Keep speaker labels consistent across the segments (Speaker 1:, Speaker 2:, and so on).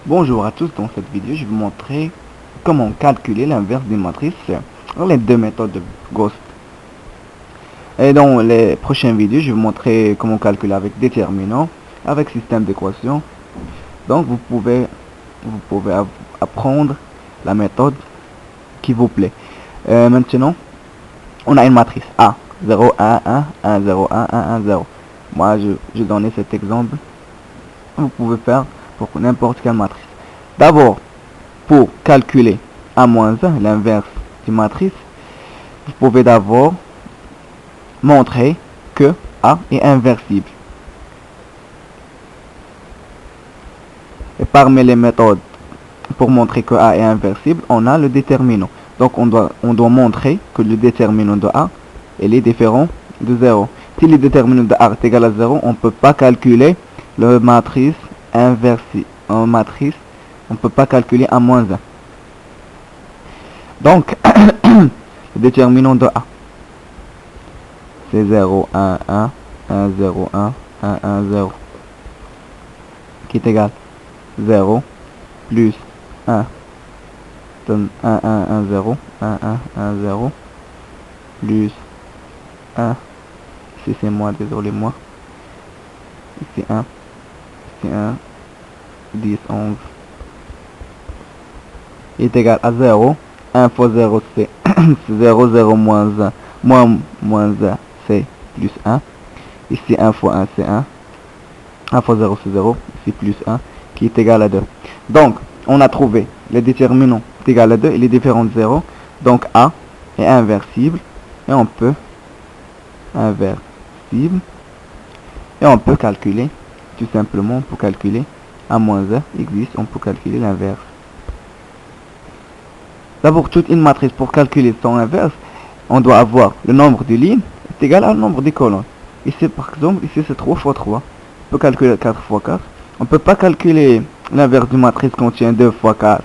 Speaker 1: Bonjour à tous, dans cette vidéo je vais vous montrer comment calculer l'inverse d'une matrice dans les deux méthodes de Gauss. Et dans les prochaines vidéos je vais vous montrer comment calculer avec déterminant, avec système d'équation. Donc vous pouvez apprendre la méthode qui vous plaît. Maintenant on a une matrice A 0 1 1 1 0 1 1 1 0. Moi je donnais cet exemple. Vous pouvez faire pour n'importe quelle matrice. D'abord, pour calculer A moins 1, l'inverse d'une matrice, vous pouvez d'abord montrer que A est inversible. Et parmi les méthodes pour montrer que A est inversible, on a le déterminant. Donc on doit montrer que le déterminant de A est différent de 0. Si le déterminant de A est égal à 0, on ne peut pas calculer la matrice inversible. En matrice, on ne peut pas calculer A moins 1. Donc, le déterminant de A, c'est 0, 1, 1, 1, 0, 1, 1, 1, 0, qui est égal 0 plus 1 donne 1, 1, 1, 0, 1, 1, 1, 0, plus 1, ici c'est moi, désolé moi, ici 1, ici 1, 10, 11, est égal à 0, 1 fois 0 c'est 0, 0 moins 1, moins 1 c'est plus 1, ici 1 fois 1 c'est 1, 1 fois 0 c'est 0, ici plus 1, qui est égal à 2. Donc, on a trouvé le déterminant est égal à 2, il est différent de 0, donc A est inversible, et on peut calculer, tout simplement pour calculer A moins 1 existe, on peut calculer l'inverse. D'abord, toute une matrice, pour calculer son inverse, on doit avoir le nombre de lignes est égal au nombre de colonnes. Ici, par exemple, ici c'est 3 fois 3. On peut calculer 4 fois 4. On ne peut pas calculer l'inverse d'une matrice qui contient 2 fois 4.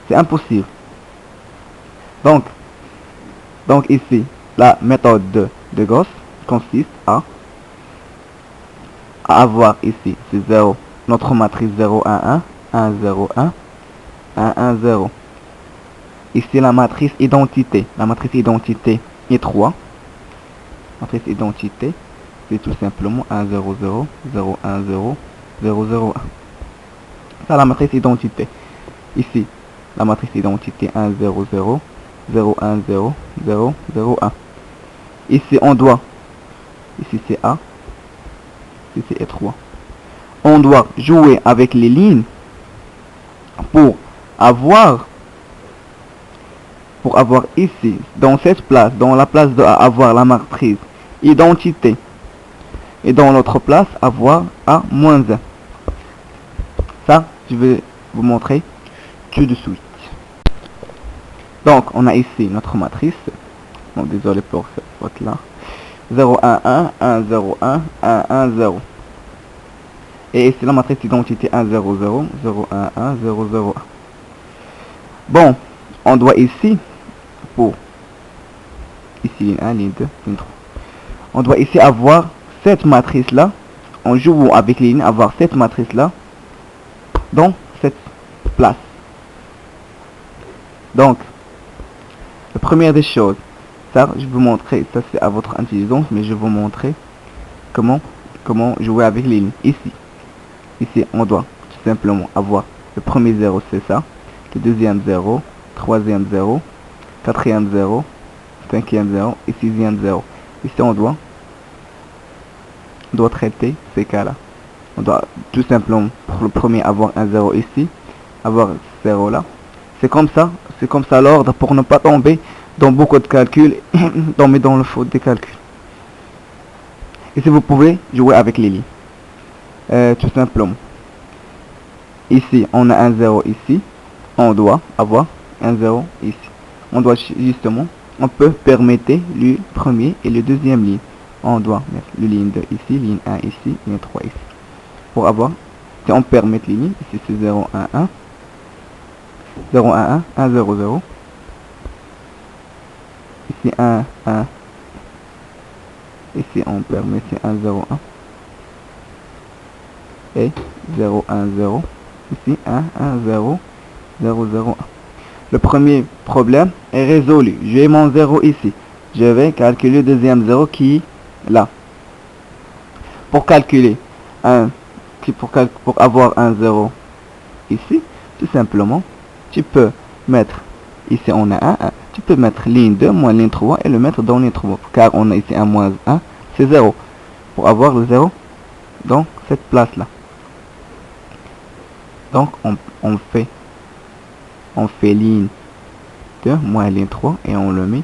Speaker 1: C'est impossible. Donc ici, la méthode de Gauss consiste à avoir ici, c'est 0, notre matrice 0, 1, 1, 1, 0, 1, 1, 1, 0. Ici, la matrice identité. La matrice identité est 3. Matrice identité, c'est tout simplement 1, 0, 0, 0, 1, 0, 0, 0, 1. Ça, la matrice identité. Ici, la matrice identité 1, 0, 0, 0, 1, 0, 0, 0, 1. Ici, on doit, ici c'est A, ici c'est 3. On doit jouer avec les lignes pour avoir ici, dans cette place, dans la place de A, avoir la matrice identité. Et dans l'autre place, avoir A moins 1. Ça, je vais vous montrer tout de suite. Donc, on a ici notre matrice. Bon, désolé pour cette faute-là. 0, 1, 1, 1, 0, 1, 1, 1, 0. Et ici, la matrice identité 1, 0, 0, 0, 1, 1, 0, 0, 1. Bon, on doit ici, pour ici ligne 1, ligne 2, ligne 3. On doit ici avoir cette matrice-là. On joue avec les lignes, avoir cette matrice-là dans cette place. Donc, la première des choses, ça, je vais vous montrer, ça c'est à votre intelligence, mais je vais vous montrer comment jouer avec les lignes. Ici, on doit tout simplement avoir le premier 0, c'est ça, le deuxième 0, troisième 0, quatrième 0, cinquième 0 et sixième 0. Ici, on doit traiter ces cas-là. On doit tout simplement, pour le premier, avoir un 0 ici, avoir 0 là. C'est comme ça l'ordre pour ne pas tomber dans beaucoup de calculs, tomber dans le faute des calculs. Ici, vous pouvez jouer avec les lignes. Tout simplement. Ici, on a un 0 ici. On doit avoir un 0 ici. On doit justement, on peut permettre le premier et le deuxième ligne. On doit mettre le ligne 2 ici, ligne 1 ici, ligne 3 ici. Pour avoir, si on permet les lignes, ici c'est 0, 1, 1. 0, 1, 1, 1, 0, 0. Ici 1, 1. Ici on permet c'est 1, 0, 1. Et 0, 1, 0, Ici, 1, 1, 0, 0, 0, 1. Le premier problème est résolu. J'ai mon 0 ici. Je vais calculer le deuxième 0 qui est là. Pour calculer pour avoir un 0 ici, tout simplement, tu peux mettre, ici on a 1, 1. Tu peux mettre ligne 2 moins ligne 3 et le mettre dans ligne 3. Car on a ici un moins 1, c'est 0. Pour avoir le 0 dans cette place-là. Donc on fait ligne 2 moins ligne 3 et on le met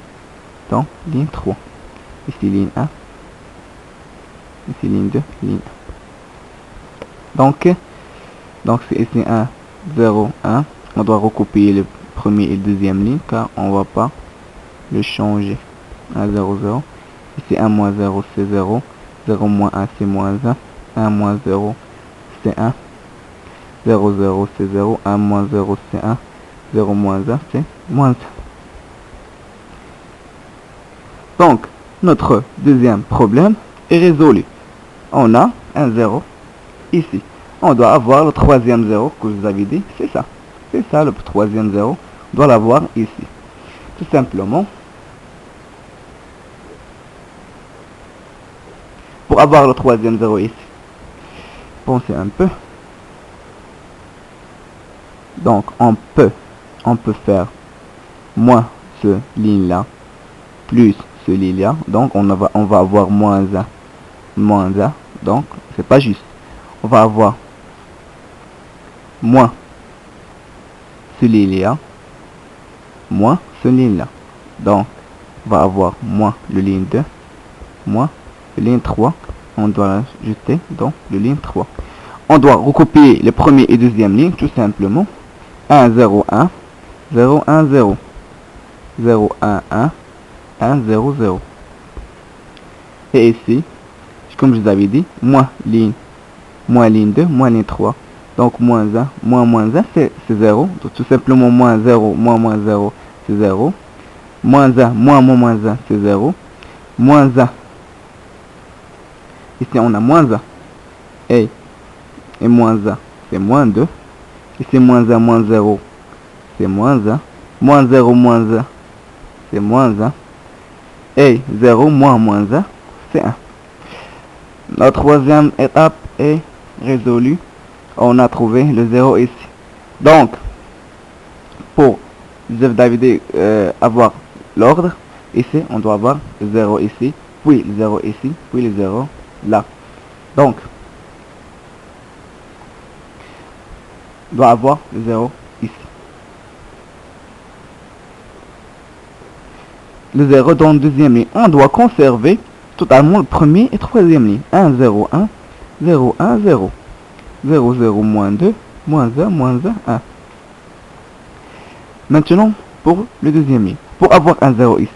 Speaker 1: dans ligne 3. Ici ligne 1. Ici ligne 2, ligne 1. Donc c'est ici 1, 0, 1. On doit recopier le premier et le deuxième ligne car on va pas le changer. 1, 0, 0. Ici 1 moins 0 c'est 0. 0 moins 1 c'est moins 1. 1 moins 0 c'est 1. 0, 0 c'est 0. 1 moins 0 c'est 1. 0 moins 1 c'est moins 1. Donc, notre deuxième problème est résolu. On a un 0 ici. On doit avoir le troisième 0 que je vous avais dit. C'est ça. C'est ça le troisième 0. On doit l'avoir ici. Tout simplement. Pour avoir le troisième 0 ici. Pensez un peu. Donc, on peut faire moins ce ligne-là plus ce ligne-là. Donc, on va avoir moins 1. Moins 1. Donc, c'est pas juste. On va avoir moins ce ligne-là. Moins ce ligne-là. Donc, on va avoir moins le ligne 2. Moins le ligne 3. On doit l'ajouter dans le ligne 3. On doit recopier les premiers et deuxième lignes tout simplement. 1, 0, 1. 0, 1, 0. 0, 1, 1. 1, 0, 0. Et ici, comme je vous avais dit, moins ligne 2, moins ligne 3. Donc, moins 1, moins 1, c'est 0. Donc, tout simplement, moins 0, moins 0, c'est 0. Moins 1, moins 1, c'est 0. Moins 1. Ici, on a moins 1. Et moins 1, c'est moins 2. Ici, moins 1, moins 0, c'est moins 1. Moins 0, moins 1, c'est moins 1. Et 0, moins 1, c'est 1. La troisième étape est résolue. On a trouvé le 0 ici. Donc, pour avoir l'ordre, ici, on doit avoir le 0 ici, puis le 0 ici, puis le 0 là. Donc, on doit avoir le 0 ici. Le 0 dans le deuxième ligne. On doit conserver totalement le premier et troisième ligne. 1, 0, 1, 0, 1, 0. 0, 0, moins 2, moins 1, moins 1, 1. Maintenant, pour le deuxième ligne. Pour avoir un 0 ici.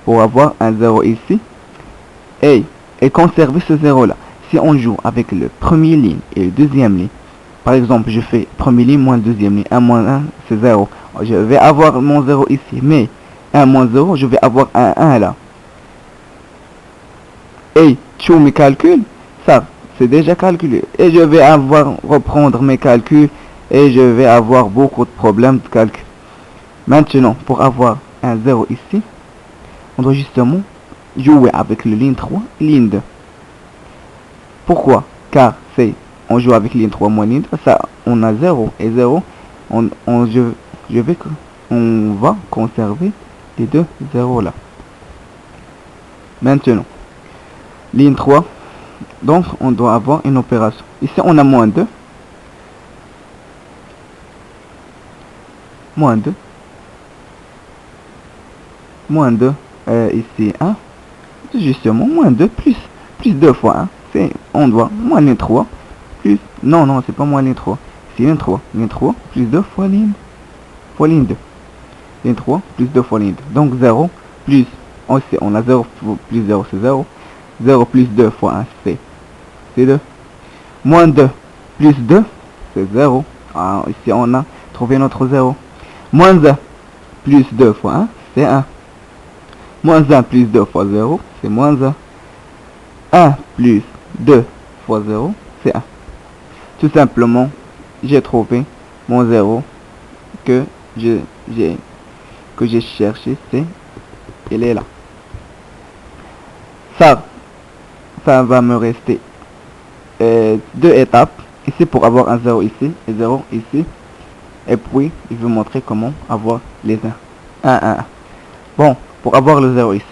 Speaker 1: Pour avoir un 0 ici. Et conserver ce 0 là. Si on joue avec le premier ligne et le deuxième ligne. Par exemple, je fais premier ligne moins deuxième ligne. 1 moins 1, c'est 0. Je vais avoir mon 0 ici. Mais 1 moins 0, je vais avoir un 1 là. Et tous mes calculs, ça, c'est déjà calculé. Et je vais reprendre mes calculs. Et je vais avoir beaucoup de problèmes de calcul. Maintenant, pour avoir un 0 ici, on doit justement jouer avec le ligne 3 et ligne 2. Pourquoi? Car on joue avec ligne 3 moins ligne 2, ça, on a 0 et 0. On va conserver les deux 0 là. Maintenant, ligne 3, donc on doit avoir une opération. Ici, on a moins 2. Moins 2. Moins 2. Ici 1. Justement, moins 2 plus 2 fois 1. On doit moins ligne 3. Plus. Non, c'est pas moins ligne 3. C'est ligne 3. Ligne 3 plus 2 fois ligne 2. Ligne 3 plus 2 fois ligne 2. Donc 0 plus. On a 0 plus 0, c'est 0. 0 plus 2 fois 1, c'est 2. Moins 2 plus 2, c'est 0. Ici, on a trouvé notre 0. Moins 1 plus 2 fois 1, c'est 1. Moins 1 plus 2 fois 0, c'est moins 1. 1 plus 2 fois 0, c'est 1. tout simplement, j'ai trouvé mon 0 que j'ai cherché, il est là. Ça va me rester deux étapes ici pour avoir un 0 ici et 0 ici, et puis je vais vous montrer comment avoir les 1. Bon, pour avoir le 0 ici,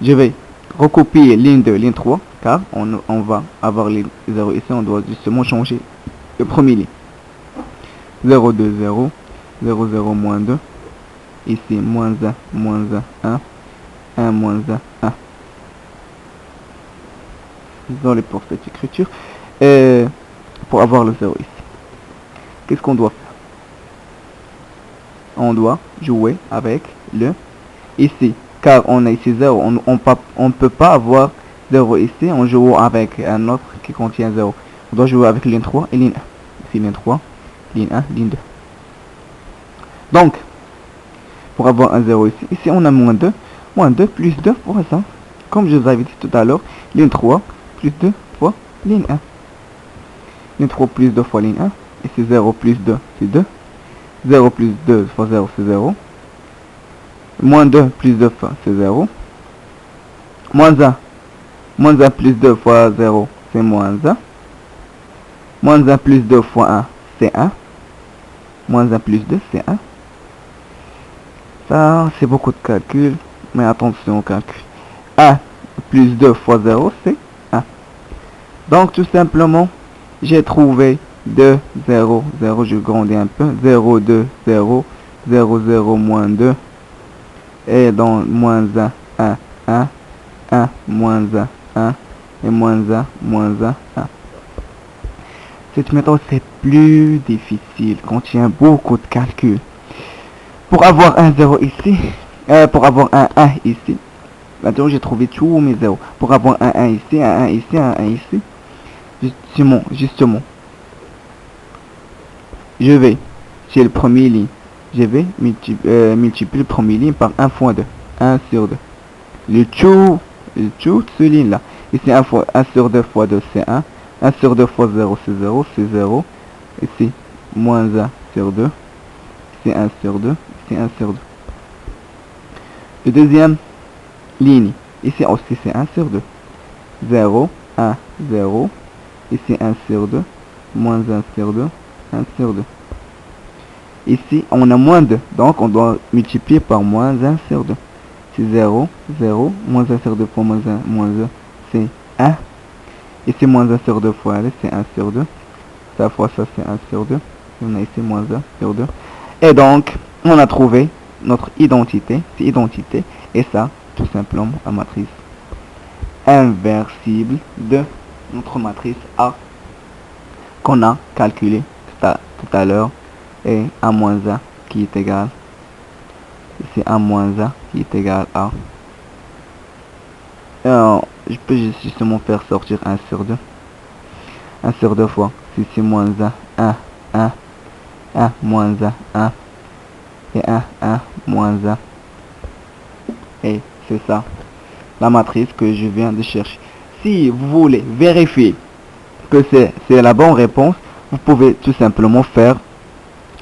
Speaker 1: je vais recopier ligne 2, ligne 3, car on va avoir les 0 ici, on doit justement changer le premier ligne. 0, 2, 0, 0, 0, moins 2, ici, moins 1, 1, moins 1. Désolé pour cette écriture. Pour avoir le 0 ici, qu'est-ce qu'on doit faire? On doit jouer avec le ici, car on a ici 0, on peut pas avoir 0 ici en jouant avec un autre qui contient 0. On doit jouer avec ligne 3 et ligne 1. Ici ligne 3, ligne 1, ligne 2. Donc, pour avoir un 0 ici, on a moins 2 plus 2 fois ça. Comme je vous avais dit tout à l'heure, ligne 3 plus 2 fois ligne 1. Ligne 3 plus 2 fois ligne 1. Ici 0 plus 2, c'est 2. 0 plus 2 fois 0, c'est 0. Moins 2 plus 2 fois, c'est 0. Moins 1 plus 2 fois 0, c'est moins 1. Moins 1 plus 2 fois 1, c'est 1. Moins 1 plus 2, c'est 1. Ça, c'est beaucoup de calculs, mais attention au calcul. 1 plus 2 fois 0, c'est 1. Donc, tout simplement, j'ai trouvé 2, 0, 0, je grandis un peu. 0, 2, 0, 0, 0, moins 2. Et dans moins 1, 1, moins 1, et moins 1. Cette méthode, c'est plus difficile, contient beaucoup de calculs. Pour avoir un 0 ici, pour avoir un 1 ici, maintenant j'ai trouvé tous mes 0. Pour avoir un 1 ici, un 1 ici, un 1 ici, justement, je vais chez le premier ligne, je vais multiplier le premier ligne par 1 fois 2, 1 sur 2. Le tout ce ligne là. Ici 1 sur 2 fois 2, c'est 1. 1 sur 2 fois 0, c'est 0, c'est 0. Ici, moins 1 sur 2. Ici 1 sur 2, ici 1 sur 2. Le deuxième ligne, ici aussi c'est 1 sur 2. 0, 1, 0. Ici 1 sur 2, moins 1 sur 2, 1 sur 2. Ici, on a moins 2, donc on doit multiplier par moins 1 sur 2. C'est 0, 0, moins 1 sur 2 fois moins 1, c'est 1. Ici, moins 1 sur 2 fois 1, c'est 1 sur 2. Ça fois ça, c'est 1 sur 2. Et on a ici moins 1 sur 2. Et donc, on a trouvé notre identité, c'est identité. Et ça, tout simplement, la matrice inversible de notre matrice A qu'on a calculé tout à l'heure, et A moins 1 qui est égal, c'est A moins 1 qui est égal à, je peux justement faire sortir 1 sur 2. 1 sur 2 fois, si c'est moins 1, 1, moins 1, et 1, moins 1. Et c'est ça, la matrice que je viens de chercher. Si vous voulez vérifier que c'est la bonne réponse, vous pouvez tout simplement faire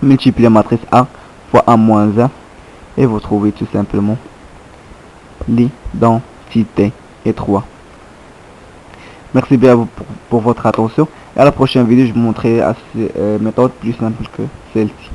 Speaker 1: multiplier la matrice A fois A moins 1 et vous trouvez tout simplement l'identité et 3. Merci bien à vous pour votre attention et à la prochaine vidéo je vous montrerai une méthode plus simple que celle-ci.